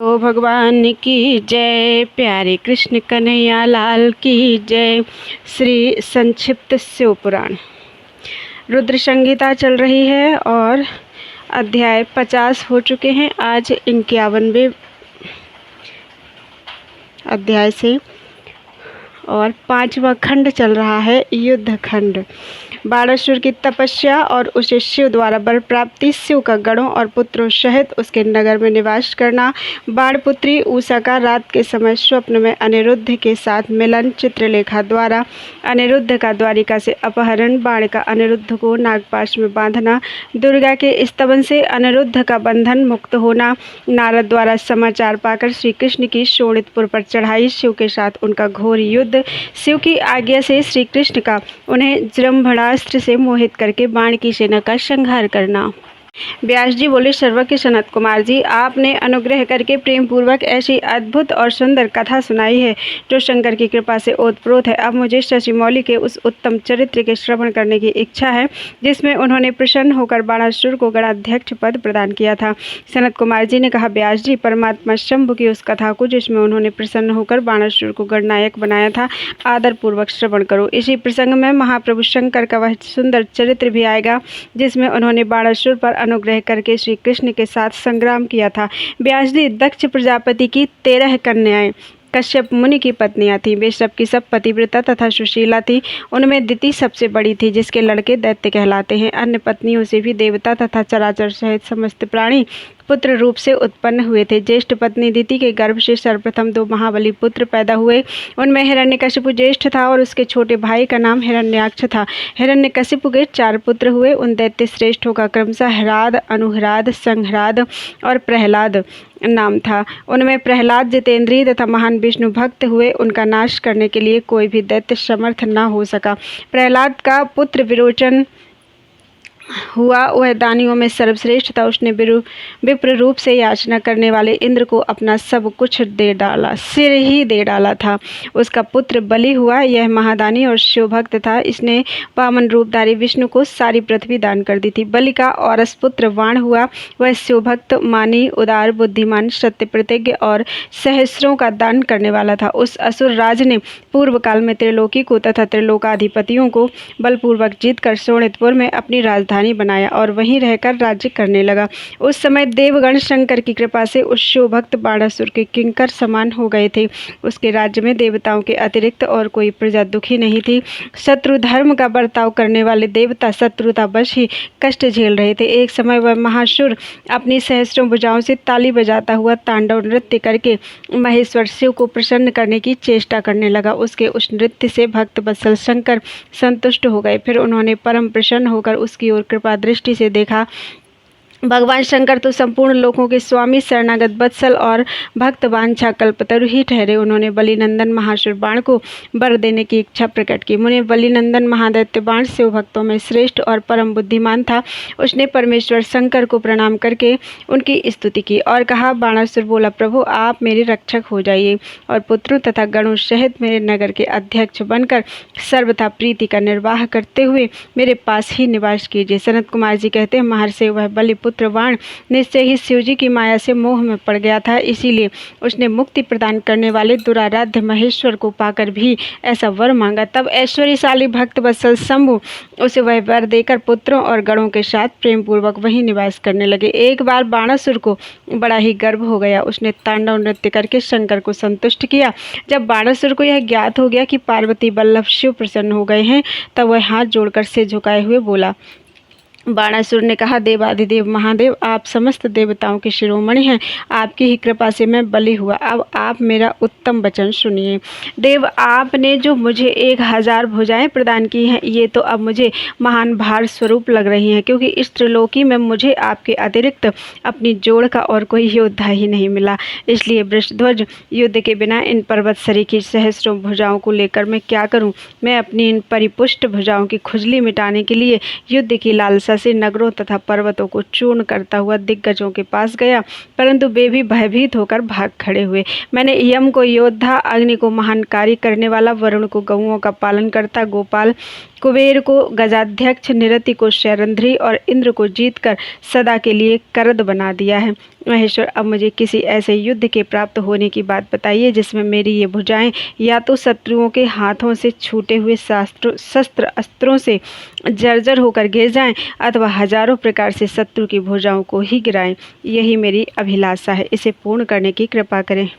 तो भगवान की जय, प्यारे कृष्ण कन्हैया लाल की जय। श्री संक्षिप्त शिव पुराण रुद्र संहिता चल रही है और अध्याय 50 हो चुके हैं। आज 51वें अध्याय से और 5वां खंड चल रहा है, युद्ध खंड। बाणासुर की तपस्या और उसे शिव द्वारा वर प्राप्ति, शिव का गणों और पुत्रों सहित उसके नगर में निवास करना, बाणपुत्री उषा का रात के समय स्वप्न में अनिरुद्ध के साथ मिलन, चित्रलेखा द्वारा अनिरुद्ध का द्वारिका से अपहरण, बाण का अनिरुद्ध को नागपाश में बांधना, दुर्गा के स्तवन से अनिरुद्ध का बंधन मुक्त होना, नारद द्वारा समाचार पाकर श्री कृष्ण की शोणितपुर पर चढ़ाई, शिव के साथ उनका घोर युद्ध, शिव की आज्ञा से श्री कृष्ण का उन्हें जृंभणास्त्र से मोहित करके बाण की सेना का संहार करना। व्यास जी बोले, सर्वज्ञ सनत कुमार जी, आपने अनुग्रह करके प्रेम पूर्वक ऐसी अद्भुत और सुंदर कथा सुनाई है जो शंकर की कृपा से ओतप्रोत है। अब मुझे शशि मौली के उस उत्तम चरित्र के श्रवण करने की इच्छा है जिसमें उन्होंने प्रसन्न होकर बाणासुर को गणाध्यक्ष पद प्रदान किया था। सनत कुमार जी ने कहा, व्यास जी, परमात्मा शंभु की उस कथा को जिसमें उन्होंने प्रसन्न होकर बाणासुर को गणनायक बनाया था, आदर पूर्वक श्रवण करो। इसी प्रसंग में महाप्रभु शंकर का वह सुंदर चरित्र भी आएगा जिसमें उन्होंने बाणासुर पर अनुग्रह करके श्री कृष्ण के साथ संग्राम किया था। व्यास जी, दक्ष प्रजापति की 13 कन्याएं कश्यप मुनि की पत्नियां थीं। वे सब की सब पतिव्रता तथा सुशीला थी। उनमें दिति सबसे बड़ी थी, जिसके लड़के दैत्य कहलाते हैं। अन्य पत्नियों से भी देवता तथा चराचर सहित समस्त प्राणी पुत्र रूप से उत्पन्न हुए थे। ज्येष्ठ पत्नी दिति के गर्भ से सर्वप्रथम 2 महाबली पुत्र पैदा हुए। उनमें हिरण्यकशिपु ज्येष्ठ था और उसके छोटे भाई का नाम हिरण्याक्ष था। हिरण्यकशिपु के 4 पुत्र हुए। उन दैत्य श्रेष्ठों का क्रमशः ह्राद, अनुह्राद, संह्राद और प्रहलाद नाम था। उनमें प्रहलाद जितेंद्रिय तथा महान विष्णु भक्त हुए। उनका नाश करने के लिए कोई भी दैत्य समर्थ न हो सका। प्रहलाद का पुत्र विरोचन हुआ। वह दानियों में सर्वश्रेष्ठ था। उसने विप्र रूप से याचना करने वाले इंद्र को अपना सब कुछ दे डाला, सिर ही दे डाला था। उसका पुत्र बलि हुआ। यह महादानी और शिवभक्त था। इसने वामन रूपधारी विष्णु को सारी पृथ्वी दान कर दी थी। बलि का औरस पुत्र वाण हुआ। वह शिवभक्त, मानी, उदार, बुद्धिमान, सत्य प्रतिज्ञ और सहस्रों का दान करने वाला था। उस असुर राज ने पूर्व काल में त्रिलोकी को तथा त्रिलोकाधिपतियों को बलपूर्वक जीतकर शोणितपुर में अपनी राजधानी बनाया और वहीं रहकर राज्य करने लगा। उस समय देवगण शंकर की कृपा से उस शिवभक्त बाणासुर के किंकर समान हो गए थे। उसके राज्य में देवताओं के अतिरिक्त और कोई प्रजा दुखी नहीं थी। शत्रु धर्म का बर्ताव करने वाले देवता शत्रुतावश ही कष्ट झेल रहे थे। एक समय वह महासुर अपनी सहस्रों भुजाओं से ताली बजाता हुआ तांडव नृत्य करके महेश्वर शिव को प्रसन्न करने की चेष्टा करने लगा। उसके उस नृत्य से भक्त वत्सल शंकर संतुष्ट हो गए। फिर उन्होंने परम प्रसन्न होकर उसकी ओर कृपा दृष्टि से देखा। भगवान शंकर तो संपूर्ण लोकों के स्वामी, शरणागत वत्सल और भक्त वांछा कल्पतरु ही ठहरे। उन्होंने बलिनंदन महासुर बाण को वर देने की इच्छा प्रकट की। मुने बलिनंदन महादैत्य बाण शिव भक्तों में श्रेष्ठ और परम बुद्धिमान था। उसने परमेश्वर शंकर को प्रणाम करके उनकी स्तुति की और कहा, बाणासुर बोला, प्रभु आप मेरे रक्षक हो जाइए और पुत्रों तथा गणों सहित मेरे नगर के अध्यक्ष बनकर सर्वथा प्रीति का निर्वाह करते हुए मेरे पास ही निवास कीजिए। सनत कुमार जी कहते हैं, महर्षि, वह बलि पुत्र वाण निश्चय ही शिवजी की माया से मोह में पड़ गया था। इसीलिए उसने मुक्ति प्रदान करने वाले दुराराध्य महेश्वर को पाकर भी ऐसा वर मांगा। तब ऐश्वर्यशाली भक्त वत्सल शंभु उसे वह वर देकर पुत्रों और गणों के साथ प्रेम पूर्वक वहीं निवास करने लगे। एक बार बाणासुर को बड़ा ही गर्व हो गया। उसने तांडव नृत्य करके शंकर को संतुष्ट किया। जब बाणासुर को यह ज्ञात हो गया कि पार्वती वल्लभ शिव प्रसन्न हो गए हैं, तब वह हाथ जोड़कर सिर झुकाए हुए बोला। बाणासुर ने कहा, देवाधिदेव महादेव, आप समस्त देवताओं के शिरोमणि हैं। आपकी ही कृपा से मैं बलि हुआ। अब आप मेरा उत्तम वचन सुनिए। देव, आपने जो मुझे 1000 भुजाएं प्रदान की हैं, ये तो अब मुझे महान भार स्वरूप लग रही हैं, क्योंकि इस त्रिलोकी में मुझे आपके अतिरिक्त अपनी जोड़ का और कोई योद्धा ही नहीं मिला। इसलिए वृषध्वज, युद्ध के बिना इन पर्वत सरीखी सहस्रों भुजाओं को लेकर मैं क्या करूं? मैं अपनी इन परिपुष्ट भुजाओं की खुजली मिटाने के लिए युद्ध की लालसा से नगरों तथा पर्वतों को चूर्ण करता हुआ दिग्गजों के पास गया, परंतु वे भी भयभीत होकर भाग खड़े हुए। मैंने यम को योद्धा, अग्नि को महान कार्य करने वाला, वरुण को गौओं का पालन करता गोपाल, कुबेर को गजाध्यक्ष, निरति को शैरंध्री और इंद्र को जीतकर सदा के लिए करद बना दिया है। महेश्वर, अब मुझे किसी ऐसे युद्ध के प्राप्त होने की बात बताइए जिसमें मेरी ये भुजाएं या तो शत्रुओं के हाथों से छूटे हुए शस्त्र अस्त्रों से जर्जर होकर गिर जाएं अथवा हजारों प्रकार से शत्रु की भुजाओं को ही गिराएं। यही मेरी अभिलाषा है, इसे पूर्ण करने की कृपा करें।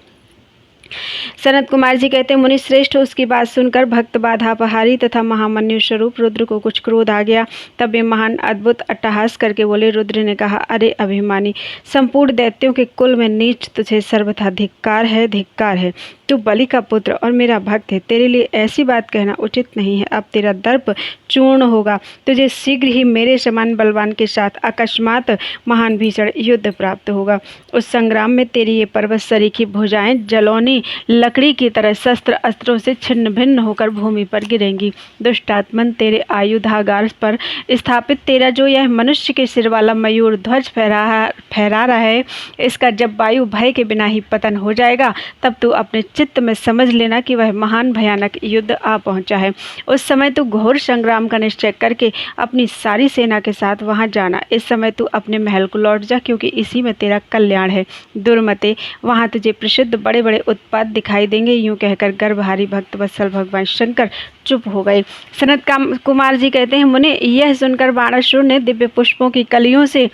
सनत कुमार जी कहते हैं, मुनि श्रेष्ठ, उसकी बात सुनकर भक्त बाधापहारी तथा महामन्यु स्वरूप रुद्र को कुछ क्रोध आ गया। तब वे महान अद्भुत अट्टहास करके बोले। रुद्र ने कहा, अरे अभिमानी, संपूर्ण दैत्यों के कुल में नीच तुझे सर्वथा धिक्कार है, धिक्कार है। तू बलि का पुत्र और मेरा भक्त है, तेरे लिए ऐसी बात कहना उचित नहीं है। अब तेरा दर्प चूर्ण होगा, तुझे शीघ्र ही मेरे समान बलवान के साथ अकस्मात महान भीषण युद्ध प्राप्त होगा। उस संग्राम में तेरी ये पर्वत सरीखी भुजाएं जलौनी लकड़ी की तरह शस्त्र अस्त्रों से छिन्न भिन्न होकर भूमि पर गिरेंगी। दुष्टात्मन, तेरे आयुधागार पर स्थापित तेरा जो यह मनुष्य के सिर वाला मयूर ध्वज फहरा रहा है, इसका जब वायु भय के बिना ही पतन हो जाएगा, तब तू अपने चित्त में समझ लेना कि वह महान भयानक युद्ध आ पहुंचा है। उस समय तू घोर संग्राम का निश्चय करके अपनी सारी सेना के साथ वहां जाना। इस समय तू अपने महल को लौट जा, क्योंकि इसी में तेरा कल्याण है। दुर्मते, वहां तुझे प्रसिद्ध बड़े बड़े उत्पात दिखाई देंगे। यूं कहकर गर्भहारी भक्त वत्सल भगवान शंकर चुप हो गए। सनत कुमार जी कहते हैं, मुने, यह सुनकर बाणासुर ने दिव्य पुष्पों की कलियों से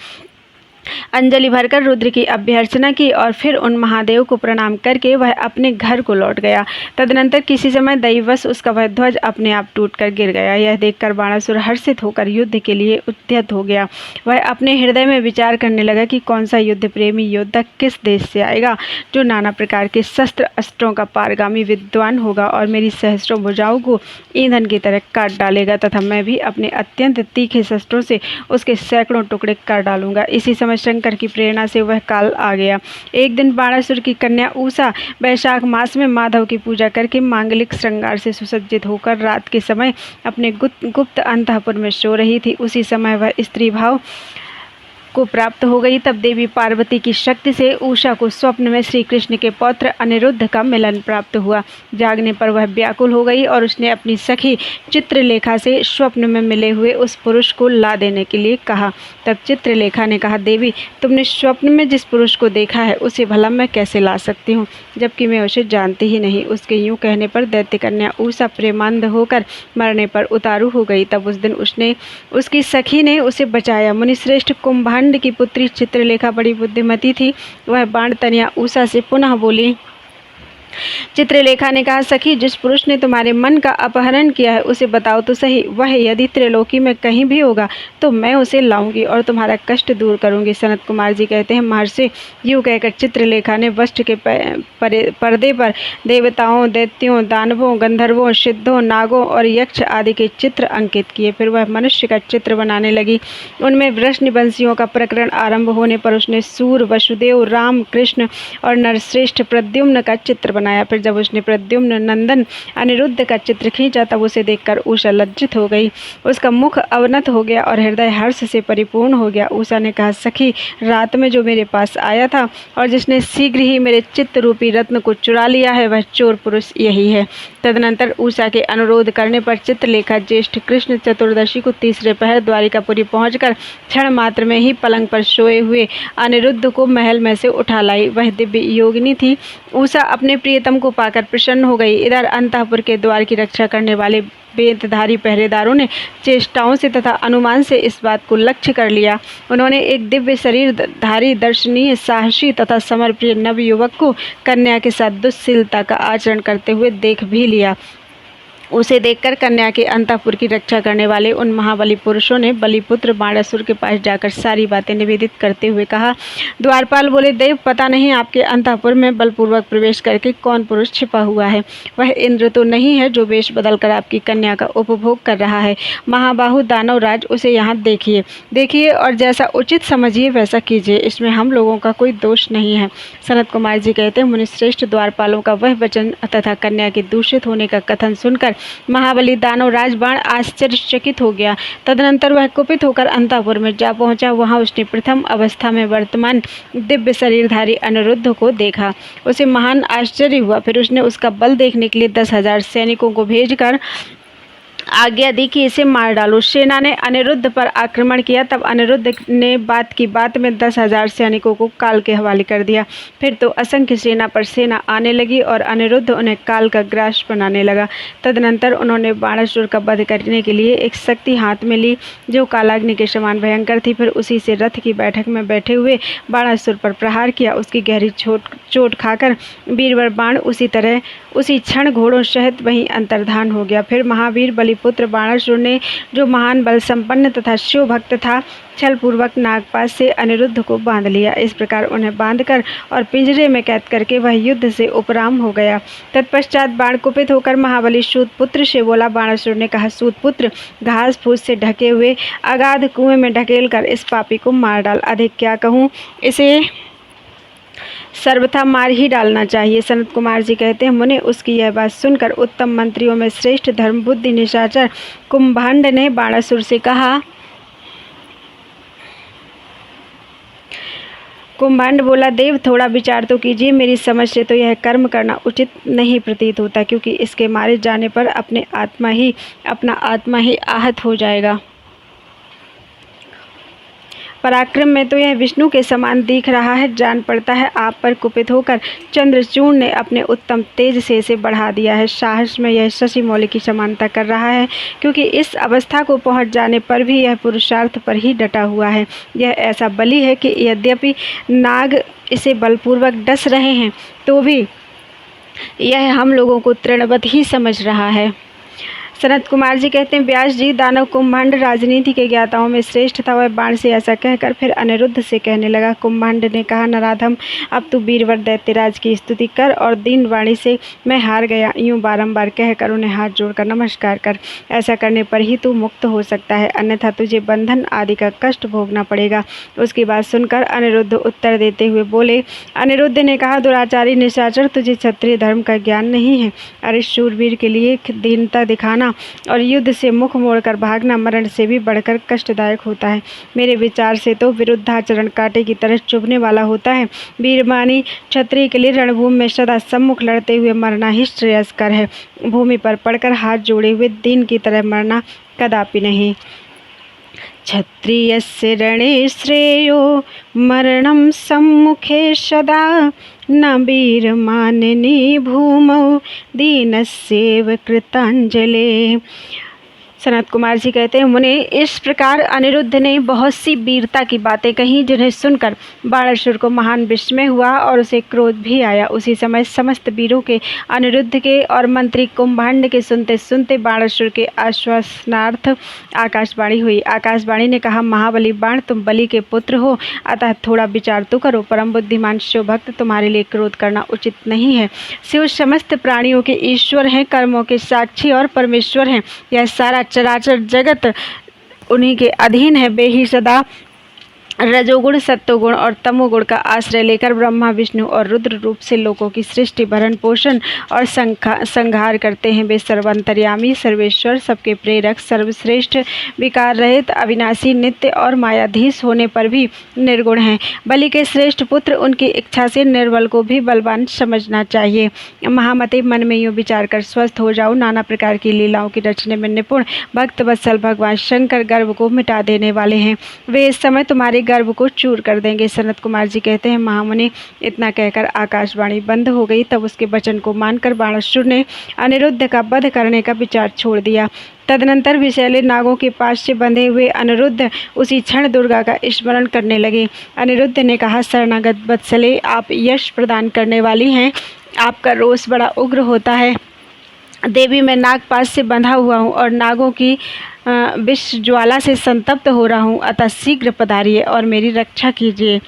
अंजलि भरकर रुद्र की अभ्यर्चना की और फिर उन महादेव को प्रणाम करके वह अपने घर को लौट गया। तदनंतर किसी समय दैववश उसका वह ध्वज अपने आप टूटकर गिर गया। यह देखकर बाणासुर हर्षित होकर युद्ध के लिए उद्यत हो गया। वह अपने हृदय में विचार करने लगा कि कौन सा युद्ध प्रेमी योद्धा किस देश से आएगा, जो नाना प्रकार के शस्त्र अस्त्रों का पारगामी विद्वान होगा और मेरी सहस्रों भुजाओं को ईंधन की तरह काट डालेगा, तथा मैं भी अपने अत्यंत तीखे शस्त्रों से उसके सैकड़ों टुकड़े कर डालूंगा। इसी समय शंकर की प्रेरणा से वह काल आ गया। एक दिन बाणासुर की कन्या उषा वैशाख मास में माधव की पूजा करके मांगलिक श्रृंगार से सुसज्जित होकर रात के समय अपने गुप्त अंतःपुर में सो रही थी। उसी समय वह स्त्री भाव को प्राप्त हो गई। तब देवी पार्वती की शक्ति से उषा को स्वप्न में श्री कृष्ण के पौत्र अनिरुद्ध का मिलन प्राप्त हुआ। जागने पर वह व्याकुल हो गई और उसने अपनी सखी चित्रलेखा से स्वप्न में मिले हुए उस पुरुष को ला देने के लिए कहा। तब चित्रलेखा ने कहा, देवी, तुमने स्वप्न में जिस पुरुष को देखा है उसे भला मैं कैसे ला सकती हूँ, जबकि मैं उसे जानती ही नहीं। उसके यूं कहने पर दैत्य कन्या उषा प्रेमांध होकर मरने पर उतारू हो गई। तब उस दिन उसकी सखी ने उसे बचाया। मुनिश्रेष्ठ, कुंभांड की पुत्री चित्रलेखा बड़ी बुद्धिमती थी। वह बाण तनिया उषा से पुनः बोली। चित्रलेखा ने कहा, सखी, जिस पुरुष ने तुम्हारे मन का अपहरण किया है उसे बताओ तो सही। वह यदि त्रिलोकी में कहीं भी होगा तो मैं उसे लाऊंगी और तुम्हारा कष्ट दूर करूंगी। सनत कुमार जी कहते हैं, महर्षि, यूँ कहकर चित्रलेखा ने वस्त्र के पर्दे पर देवताओं, दैत्यों, दानवों, गंधर्वों, सिद्धों, नागों और यक्ष आदि के चित्र अंकित किए। फिर वह मनुष्य का चित्र बनाने लगी। उनमें वृषनिवंशियों का प्रकरण आरंभ होने पर उसने सूर, वसुदेव, राम, कृष्ण और नरश्रेष्ठ प्रद्युम्न का चित्र बनाया। फिर जब उसने प्रद्युम्न नंदन अनिरुद्ध का चित्र खींचा, तब उसे देखकर उषा लज्जित हो गई। उसका मुख अवनत हो गया और हृदय हर्ष से परिपूर्ण हो गया। उषा ने कहा, सखी, रात में जो मेरे पास आया था और जिसने शीघ्र ही मेरे चित्त रूपी रत्न को चुरा लिया है, वह चोर पुरुष यही है। तदनंतर उषा के अनुरोध करने पर चित्रलेखा ज्येष्ठ कृष्ण चतुर्दशी को तीसरे पहर द्वारिकापुरी पहुंचकर क्षण मात्र में ही पलंग पर सोए हुए अनिरुद्ध को महल में से उठा लाई। वह दिव्य योगिनी थी। उषा अपने प्रियतम को पाकर प्रसन्न हो गई। इधर अंतःपुर के द्वार की रक्षा करने वाले वेदधारी पहरेदारों ने चेष्टाओं से तथा अनुमान से इस बात को लक्ष्य कर लिया। उन्होंने एक दिव्य शरीरधारी, दर्शनीय, साहसी तथा समरप्रिय नवयुवक को कन्या के साथ दुश्शीलता का आचरण करते हुए देख भी लिया। उसे देखकर कन्या के अंतःपुर की रक्षा करने वाले उन महाबली पुरुषों ने बलिपुत्र बाणासुर के पास जाकर सारी बातें निवेदित करते हुए कहा। द्वारपाल बोले, देव, पता नहीं आपके अंतःपुर में बलपूर्वक प्रवेश करके कौन पुरुष छिपा हुआ है। वह इंद्र तो नहीं है जो वेश बदलकर आपकी कन्या का उपभोग कर रहा है। महाबाहु दानवराज, उसे यहाँ देखिए और जैसा उचित समझिए वैसा कीजिए। इसमें हम लोगों का कोई दोष नहीं है। सनत कुमार जी कहते हैं, मुनिश्रेष्ठ, द्वारपालों का वह वचन तथा कन्या के दूषित होने का कथन सुनकर महाबली दानव राजबाण आश्चर्यचकित हो गया। तदनंतर वह कुपित होकर अंतःपुर में जा पहुंचा। वहां उसने प्रथम अवस्था में वर्तमान दिव्य शरीरधारी अनिरुद्ध को देखा। उसे महान आश्चर्य हुआ। फिर उसने उसका बल देखने के लिए 10,000 सैनिकों को भेजकर आज्ञा दी कि इसे मार डालो। सेना ने अनिरुद्ध पर आक्रमण किया। तब अनिरुद्ध ने बात की बात में 10,000 सैनिकों को काल के हवाले कर दिया। फिर तो असंख्य सेना पर सेना आने लगी और अनिरुद्ध उन्हें काल का ग्रास बनाने लगा। तदनंतर उन्होंने बाणासुर का वध करने के लिए एक शक्ति हाथ में ली जो कालाग्नि के समान भयंकर थी। फिर उसी से रथ की बैठक में बैठे हुए बाणासुर पर प्रहार किया। उसकी गहरी चोट खाकर वीरवर बाण उसी क्षण घोड़ों सहित वहीं अंतर्धान हो गया। फिर महावीर बलिपुत्र बाणासुर ने, जो महान बल संपन्न तथा शिव भक्त था, छलपूर्वक नागपाश से अनिरुद्ध को बांध लिया। इस प्रकार उन्हें बांधकर और पिंजरे में कैद करके वह युद्ध से उपराम हो गया। तत्पश्चात बाण कुपित होकर महाबली सूतपुत्र से बोला। बाणासुर ने कहा, सूतपुत्र, घास फूस से ढके हुए अगाध कुएं में ढकेल कर इस पापी को मार डाल। अधिक क्या कहूँ, इसे सर्वथा मार ही डालना चाहिए। सनत कुमार जी कहते हैं, मुने उसकी यह बात सुनकर उत्तम मंत्रियों में श्रेष्ठ धर्म बुद्धि निशाचर कुंभांड ने बाणासुर से कहा। कुंभांड बोला, देव थोड़ा विचार तो कीजिए। मेरी समझ से तो यह कर्म करना उचित नहीं प्रतीत होता, क्योंकि इसके मारे जाने पर अपना आत्मा ही आहत हो जाएगा। पराक्रम में तो यह विष्णु के समान दिख रहा है। जान पड़ता है आप पर कुपित होकर चंद्रचूड़ ने अपने उत्तम तेज से इसे बढ़ा दिया है। साहस में यह शशि मौली की समानता कर रहा है, क्योंकि इस अवस्था को पहुंच जाने पर भी यह पुरुषार्थ पर ही डटा हुआ है। यह ऐसा बली है कि यद्यपि नाग इसे बलपूर्वक डस रहे हैं तो भी यह हम लोगों को तृणवत ही समझ रहा है। सनत कुमार जी कहते हैं, व्यास जी, दानव कुंभांड राजनीति के ज्ञाताओं में श्रेष्ठ था। वह बाण से ऐसा कहकर फिर अनिरुद्ध से कहने लगा। कुंभांड ने कहा, नराधम, अब तू वीरवर दैत्यराज की स्तुति कर और दीन वाणी से मैं हार गया यूं बारंबार कहकर उन्हें हाथ जोड़कर नमस्कार कर। ऐसा करने पर ही तू मुक्त हो सकता है, अन्यथा तुझे बंधन आदि का कष्ट भोगना पड़ेगा। उसकी बात सुनकर अनिरुद्ध उत्तर देते हुए बोले। अनिरुद्ध ने कहा, दुराचारी निशाचर, तुझे क्षत्रिय धर्म का ज्ञान नहीं है। अरे शूरवीर के लिए दीनता दिखाना और युद्ध से मुख मोड़कर भागना मरण से भी बढ़कर कष्टदायक होता है। मेरे विचार से तो विरुद्धाचरण कांटे की तरह चुभने वाला होता है। वीरमानी क्षत्रिय के लिए रणभूमि में सदा सम्मुख लड़ते हुए मरना ही श्रेयस्कर है। भूमि पर पड़कर हाथ जोड़े हुए दीन की तरह मरना कदापि नहीं। क्षत्रियस्य रणे श्रेयो मरणं सम्मुखे सदा, न वीरमानिनी भूमौ दीनस्यैव कृतांजलि। सनत कुमार जी कहते हैं, मुने, इस प्रकार अनिरुद्ध ने बहुत सी वीरता की बातें कहीं, जिन्हें सुनकर बाणासुर को महान विस्मय हुआ और उसे क्रोध भी आया। उसी समय समस्त वीरों के, अनिरुद्ध के और मंत्री कुंभांड के सुनते सुनते बाणासुर के आश्वासनार्थ आकाशवाणी हुई। आकाशवाणी ने कहा, महाबली बाण, तुम बलि के पुत्र हो, अतः थोड़ा विचार तो करो। परम बुद्धिमान शिवभक्त, तुम्हारे लिए क्रोध करना उचित नहीं है। शिव समस्त प्राणियों के ईश्वर हैं, कर्मों के साक्षी और परमेश्वर हैं। यह सारा चराचर जगत उन्हीं के अधीन है। वे ही सदा रजोगुण, सत्वगुण और तमोगुण का आश्रय लेकर ब्रह्मा, विष्णु और रुद्र रूप से लोगों की सृष्टि, भरण पोषण और संहार करते हैं। वे सर्वांतर्यामी, सर्वेश्वर, सबके प्रेरक, सर्वश्रेष्ठ, विकार रहित, अविनाशी, नित्य और मायाधीश होने पर भी निर्गुण हैं। बलि के श्रेष्ठ पुत्र, उनकी इच्छा से निर्बल को भी बलवान समझना चाहिए। महामते, मन में यूँ विचार कर स्वस्थ हो जाओ। नाना प्रकार की लीलाओं की रचने में निपुण भक्त वत्सल भगवान शंकर गर्व को मिटा देने वाले हैं। वे इस समय तुम्हारे गर्व को चूर कर देंगे। सनत कुमार जी कहते हैं, महामुनि, इतना कहकर आकाशवाणी बंद हो गई। तब उसके वचन को मानकर बाणासुर ने अनिरुद्ध का वध करने का विचार छोड़ दिया। तदनंतर विषैले नागों के पास से बंधे हुए अनिरुद्ध उसी क्षण दुर्गा का स्मरण करने लगे। अनिरुद्ध ने कहा, शरणागत वत्सले, आप यश प्रदान करने वाली हैं। आपका रोष बड़ा उग्र होता है। देवी, मैं नागपाश से बंधा हुआ हूँ और नागों की विष ज्वाला से संतप्त हो रहा हूँ, अतः शीघ्र पधारिए और मेरी रक्षा कीजिए।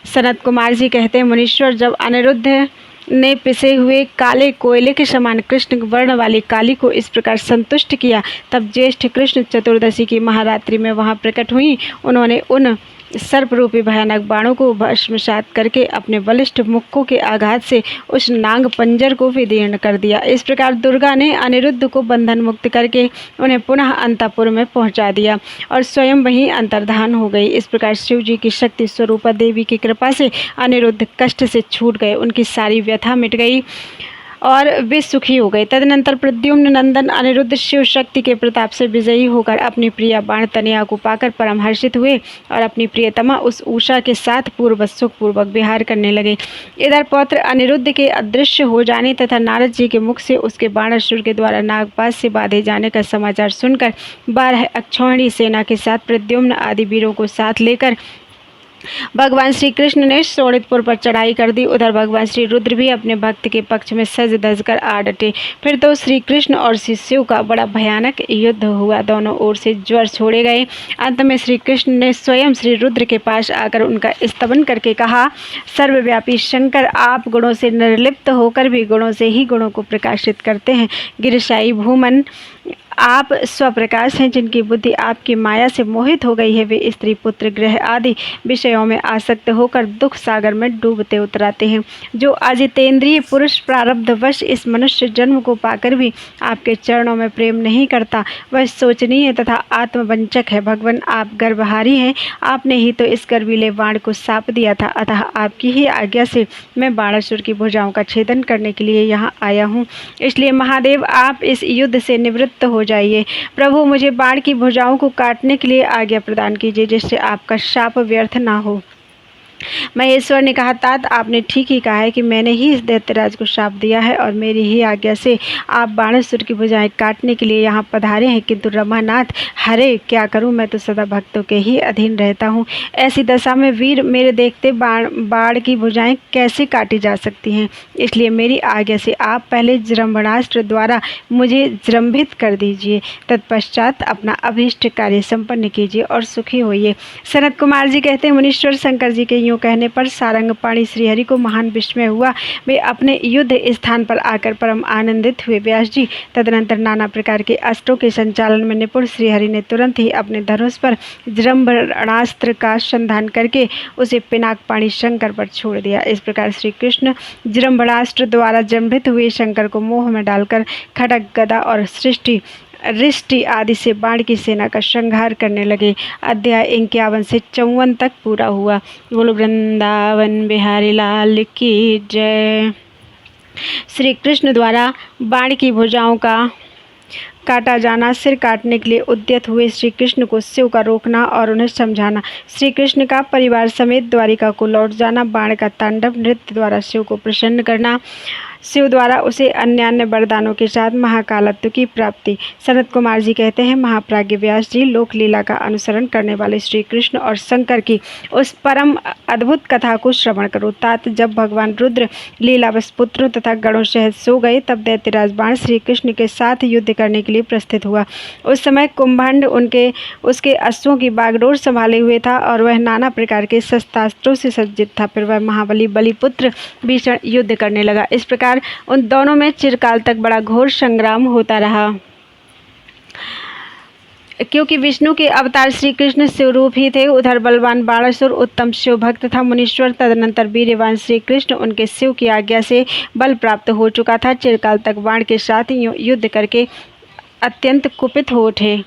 सनत कुमार जी कहते हैं, मुनीश्वर, जब अनिरुद्ध ने पिसे हुए काले कोयले के समान कृष्ण वर्ण वाली काली को इस प्रकार संतुष्ट किया, तब ज्येष्ठ कृष्ण चतुर्दशी की महारात्रि में वहाँ प्रकट हुई। उन्होंने उन सर्परूपी भयानक बाणों को भस्मसात करके अपने बलिष्ठ मुक्कों के आघात से उस नाग पंजर को विदीर्ण कर दिया। इस प्रकार दुर्गा ने अनिरुद्ध को बंधन मुक्त करके उन्हें पुनः अंतपुर में पहुंचा दिया और स्वयं वहीं अंतर्धान हो गई। इस प्रकार शिव जी की शक्ति स्वरूपा देवी की कृपा से अनिरुद्ध कष्ट से छूट गए। उनकी सारी व्यथा मिट गई और वे सुखी हो गए। तदनंतर प्रद्युम्न नंदन अनिरुद्ध शिव शक्ति के प्रताप से विजयी होकर अपनी प्रिया बाण तनया को पाकर परम हर्षित हुए और अपनी प्रियतमा उस उषा के साथ पूर्व सुखपूर्वक विहार करने लगे। इधर पौत्र अनिरुद्ध के अदृश्य हो जाने तथा नारद जी के मुख से उसके बाणासुर के द्वारा नागपाश से बांधे जाने का समाचार सुनकर 12 अक्षौहिणी सेना के साथ प्रद्युम्न आदि वीरों को साथ लेकर भगवान श्री कृष्ण ने शोणितपुर पर चढ़ाई कर दी। उधर भगवान श्री रुद्र भी अपने भक्त के पक्ष में सज धज कर आ डटे। फिर तो श्री कृष्ण और श्री शिव का बड़ा भयानक युद्ध हुआ। दोनों ओर से ज्वर छोड़े गए। अंत में श्री कृष्ण ने स्वयं श्री रुद्र के पास आकर उनका स्तवन करके कहा, सर्वव्यापी शंकर, आप गुणों से निर्लिप्त होकर भी गुणों से ही गुणों को प्रकाशित करते हैं। गिरिशाई भूमन, आप स्वप्रकाश हैं। जिनकी बुद्धि आपकी माया से मोहित हो गई है, वे स्त्री पुत्र ग्रह आदि विषयों में आसक्त होकर दुख सागर में डूबते उतराते हैं। जो अजितेंद्रिय पुरुष प्रारब्धवश इस मनुष्य जन्म को पाकर भी आपके चरणों में प्रेम नहीं करता, वह शोचनीय तथा आत्मवंचक है। भगवान, आप गर्भहारी हैं। आपने ही तो इस गर्वीले बाण को साप दिया था, अतः आपकी ही आज्ञा से मैं बाणासुर की भुजाओं का छेदन करने के लिए यहाँ आया हूँ। इसलिए महादेव, आप इस युद्ध से निवृत्त हो जाइए। प्रभु, मुझे बाण की भुजाओं को काटने के लिए आज्ञा प्रदान कीजिए, जिससे आपका शाप व्यर्थ ना हो। महेश्वर ने कहा, तात, आपने ठीक ही कहा है कि मैंने ही इस दैत्यराज को शाप दिया है और मेरी ही आज्ञा से आप बाणासुर की भुजाएं काटने के लिए यहाँ पधारे हैं। किंतु रमानाथ, हरे क्या करूँ, मैं तो सदा भक्तों के ही अधीन रहता हूँ। ऐसी दशा में वीर मेरे देखते बाण की भुजाएं कैसे काटी जा सकती हैं। इसलिए मेरी आज्ञा से आप पहले जृंभणास्त्र द्वारा मुझे जृंभित कर दीजिए, तत्पश्चात अपना अभीष्ट कार्य संपन्न कीजिए और सुखी होइए। सनत कुमार जी कहते हैं, मुनीश्वर शंकर जी के यूँ कहने पर सारंगपाणी श्रीहरि को महान विस्मय हुआ। वे अपने युद्ध स्थान पर आकर परम आनंदित हुए। व्यास जी, तदनंतर नाना प्रकार के अस्त्रों के संचालन में निपुण श्रीहरि ने तुरंत ही अपने धनुष पर जृंभणास्त्र का संधान करके उसे पिनाकपाणी शंकर पर छोड़ दिया। इस प्रकार श्री कृष्ण जृंभणास्त्र द्वारा जृंभित हुए शंकर को मोह में डालकर खड्ग, गदा और रिष्टि आदि से बाण की सेना का संहार करने लगे। अध्याय 51 से 54 तक पूरा हुआ। बोलो वृंदावन बिहारी लाल की जय। श्री कृष्ण द्वारा बाण की भुजाओं का काटा जाना, सिर काटने के लिए उद्यत हुए श्री कृष्ण को शिव का रोकना और उन्हें समझाना, श्री कृष्ण का परिवार समेत द्वारिका को लौट जाना, बाण का तांडव नृत्य द्वारा शिव को प्रसन्न करना, शिव द्वारा उसे अन्य वरदानों के साथ महाकालत्व की प्राप्ति। सनत कुमार जी कहते हैं, महाप्राज्ञ व्यास जी, लोक लीला का अनुसरण करने वाले श्री कृष्ण और शंकर की उस परम अद्भुत कथा को श्रवण करो। तात, जब भगवान रुद्र लीलावश पुत्रों तथा गणों सहित सो गए, तब दैत्यराज बाण श्री कृष्ण के साथ युद्ध करने के लिए प्रस्थित हुआ। उस समय कुंभंड उसके अश्वों की बागडोर संभाले हुए था और वह नाना प्रकार के शस्त्रास्त्रों से सज्जित था। फिर वह महाबली बलिपुत्र भीषण युद्ध करने लगा। इस प्रकार उन दोनों में चिरकाल तक बड़ा घोर संग्राम होता रहा। क्योंकि विष्णु के अवतार श्री कृष्ण शिवरूप ही थे। उधर बलवान बाणासुर उत्तम शिव भक्त था। मुनीश्वर, तदनंतर वीर्यवान श्री कृष्ण उनके शिव की आज्ञा से बल प्राप्त हो चुका था। चिरकाल तक बाण के साथ युद्ध करके अत्यंत कुपित हो उठे।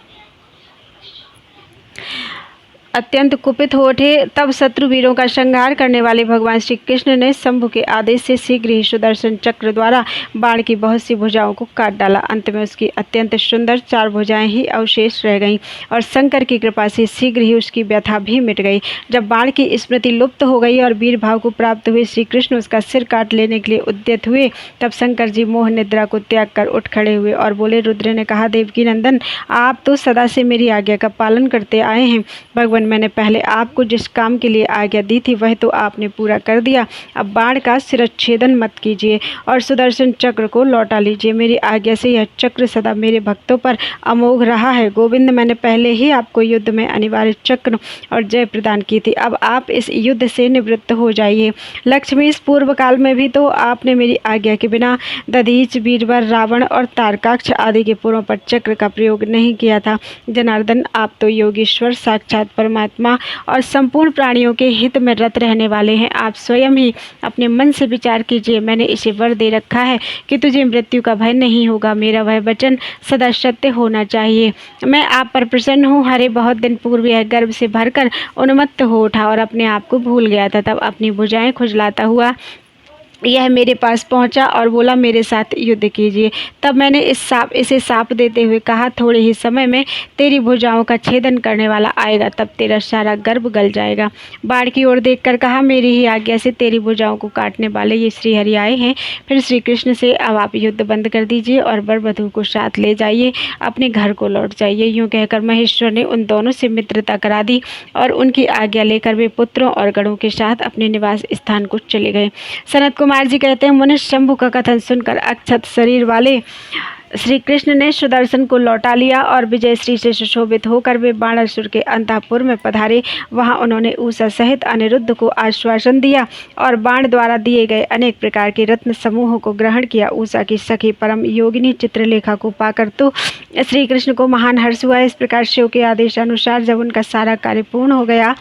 तब शत्रु वीरों का संहार करने वाले भगवान श्री कृष्ण ने शंभु के आदेश से शीघ्र ही सुदर्शन चक्र द्वारा बाण की बहुत सी भुजाओं को काट डाला। अंत में उसकी अत्यंत सुंदर 4 भुजाएं ही अवशेष रह गईं और शंकर की कृपा से शीघ्र ही उसकी व्यथा भी मिट गई। जब बाण की स्मृति लुप्त हो गई और वीर भाव को प्राप्त हुए श्री कृष्ण उसका सिर काट लेने के लिए उद्यत हुए, तब शंकर जी मोह निद्रा को त्याग कर उठ खड़े हुए और बोले। रुद्र ने कहा, देवकी नंदन, आप तो सदा से मेरी आज्ञा का पालन करते आए हैं। भगवान, मैंने पहले आपको जिस काम के लिए आज्ञा दी थी वह तो आपने पूरा कर दिया। अब बाण का शिरच्छेदन मत कीजिए और सुदर्शन चक्र को लौटा लीजिए। मेरी आज्ञा से यह चक्र सदा मेरे भक्तों पर अमोघ रहा है। गोविंद, मैंने पहले ही आपको युद्ध में अनिवार्य चक्र और जय प्रदान की थी। अब आप इस युद्ध से निवृत्त हो जाइए। लक्ष्मी, इस पूर्व काल में भी तो आपने मेरी आज्ञा के बिना दधीच, बीरबल, रावण और तारकाक्ष आदि के पुरों पर चक्र का प्रयोग नहीं किया था। जनार्दन, आप तो योगीश्वर, साक्षात परमात्मा और संपूर्ण प्राणियों के हित में रत रहने वाले हैं। आप स्वयं ही अपने मन से विचार कीजिए। मैंने इसे वर दे रखा है कि तुझे मृत्यु का भय नहीं होगा। मेरा वह वचन सदा सत्य होना चाहिए। मैं आप पर प्रसन्न हूँ। हरे, बहुत दिन पूर्व यह गर्भ से भरकर उन्मत्त हो उठा और अपने आप को भूल गया था। तब अपनी भुजाएं खुजलाता हुआ यह मेरे पास पहुंचा और बोला, मेरे साथ युद्ध कीजिए। तब मैंने इसे साप देते हुए कहा, थोड़े ही समय में तेरी भुजाओं का छेदन करने वाला आएगा, तब तेरा सारा गर्भ गल जाएगा। बाण की ओर देखकर कहा, मेरी ही आज्ञा से तेरी भुजाओं को काटने वाले ये श्रीहरि आए हैं। फिर श्री कृष्ण से, अब आप युद्ध बंद कर दीजिए और वर वधू को साथ ले जाइए, अपने घर को लौट जाइए। यूँ कहकर महेश्वर ने उन दोनों से मित्रता करा दी और उनकी आज्ञा लेकर वे पुत्रों और गणों के साथ अपने निवास स्थान को चले गए। सनत कुमार जी कहते हैं, मुनि शंभु का कथन सुनकर अक्षत शरीर वाले श्री कृष्ण ने सुदर्शन को लौटा लिया और विजयश्री से सुशोभित होकर वे बाणासुर के अंतःपुर में पधारे। वहां उन्होंने उषा सहित अनिरुद्ध को आश्वासन दिया और बाण द्वारा दिए गए अनेक प्रकार के रत्न समूहों को ग्रहण किया। उषा की सखी परम योगिनी चित्रलेखा को पाकर तो श्री कृष्ण को महान हर्ष हुआ। इस प्रकार शिव के आदेश अनुसार जब उनका सारा कार्य पूर्ण हो गया,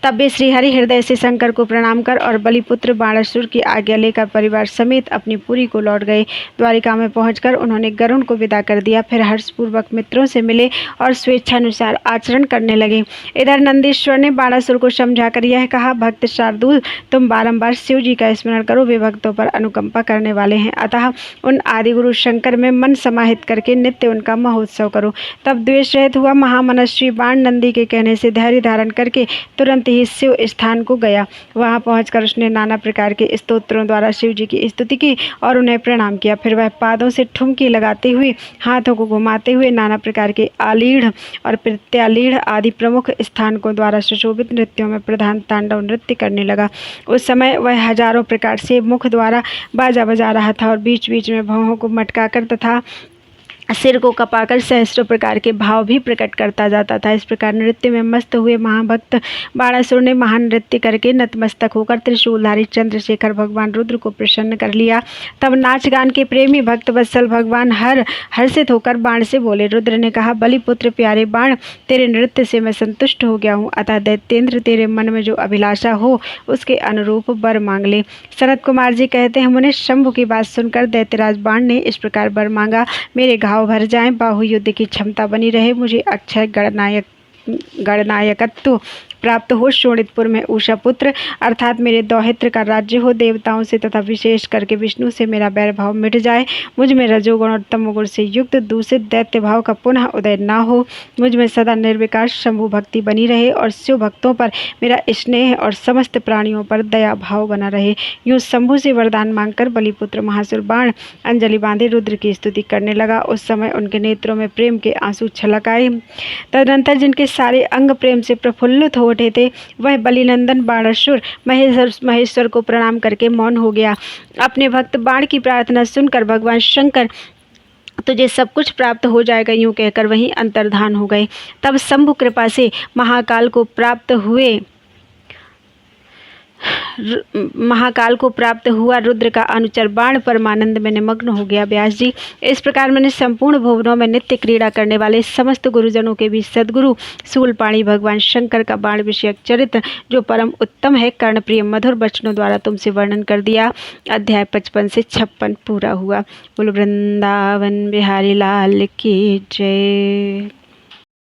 तब वे श्रीहरि हृदय से शंकर को प्रणाम कर और बलिपुत्र बाणासुर की आज्ञा लेकर परिवार समेत अपनी पुरी को लौट गए। द्वारिका में पहुंचकर उन्होंने गरुण को विदा कर दिया। फिर हर्षपूर्वक मित्रों से मिले और स्वेच्छानुसार आचरण करने लगे। इधर नंदीश्वर ने बाणासुर को समझाकर यह कहा, भक्त शार्दूल, तुम बारंबार शिव जी का स्मरण करो, वे भक्तों पर अनुकंपा करने वाले हैं। अतः उन आदिगुरु शंकर में मन समाहित करके नित्य उनका महोत्सव करो। तब द्वेष रहित हुआ महामनस्वी बाण नंदी के कहने से धैर्य धारण करके तुरंत ही शिव स्थान को गया। वहां पहुंचकर उसने नाना प्रकार के स्तोत्रों द्वारा शिव जी की स्तुति की और उन्हें प्रणाम किया। फिर वह पादों से ठुमकी लगाते हुए, हाथों को घुमाते हुए नाना प्रकार के आलीढ़ और प्रत्यालीढ़ आदि प्रमुख स्थानकों द्वारा सुशोभित नृत्यों में प्रधान तांडव नृत्य करने लगा। उस समय वह हजारों प्रकार से मुख द्वारा बाजा बजा रहा था और बीच बीच में भौहों को मटकाकर तथा सिर को कपाकर सहस्रों प्रकार के भाव भी प्रकट करता जाता था। इस प्रकार नृत्य में मस्त हुए महाभक्त बाणासुर ने महान नृत्य करके नतमस्तक होकर त्रिशूलधारी चंद्रशेखर भगवान रुद्र को प्रसन्न कर लिया। तब नाच गान के प्रेमी भक्त वत्सल भगवान हर्षित होकर बाण से बोले। रुद्र ने कहा, बलिपुत्र प्यारे बाण, तेरे नृत्य से मैं संतुष्ट हो गया हूँ, अतः दैत्येंद्र तेरे मन में जो अभिलाषा हो उसके अनुरूप वर मांग ले। सनत कुमार जी कहते हैं, मुने शंभु की बात सुनकर दैत्यराज बाण ने इस प्रकार वर मांगा, मेरे घाव भर जाएं, बाहु युद्ध की क्षमता बनी रहे, मुझे अक्षय गणनायकत्व प्राप्त हो, शोणितपुर में उषा पुत्र अर्थात मेरे दौहित्र का राज्य हो, देवताओं से तथा विशेष करके विष्णु से मेरा बैर भाव मिट जाए, मुझ में रजोगुण और तमोगुण से युक्त दूषित दैत्य भाव का पुनः उदय न हो, मुझ में सदा निर्विकार शंभु भक्ति बनी रहे और शिव भक्तों पर मेरा स्नेह और समस्त प्राणियों पर दया भाव बना रहे। यूँ शंभु से वरदान मांगकर बलिपुत्र महासुर बाण अंजलि बांधे रुद्र की स्तुति करने लगा। उस समय उनके नेत्रों में प्रेम के आंसू छलक आए। तदनंतर जिनके सारे अंग प्रेम से प्रफुल्लित हो उठे थे, वह बलिनंदन बाणासुर महेश्वर को प्रणाम करके मौन हो गया। अपने भक्त बाण की प्रार्थना सुनकर भगवान शंकर, तुझे सब कुछ प्राप्त हो जाएगा, यूं कहकर वहीं अंतर्धान हो गए। तब शंभु कृपा से महाकाल को प्राप्त हुआ रुद्र का अनुचर बाण परमानंद में निमग्न हो गया। व्यास जी, इस प्रकार मैंने संपूर्ण भुवनों में नित्य क्रीड़ा करने वाले समस्त गुरुजनों के भी सद्गुरु शूलपाणी भगवान शंकर का बाण विषयक चरित्र, जो परम उत्तम है, कर्णप्रिय मधुर वचनों द्वारा तुमसे वर्णन कर दिया। अध्याय 55 से 56 पूरा हुआ। बोलो वृंदावन बिहारी लाल की जय।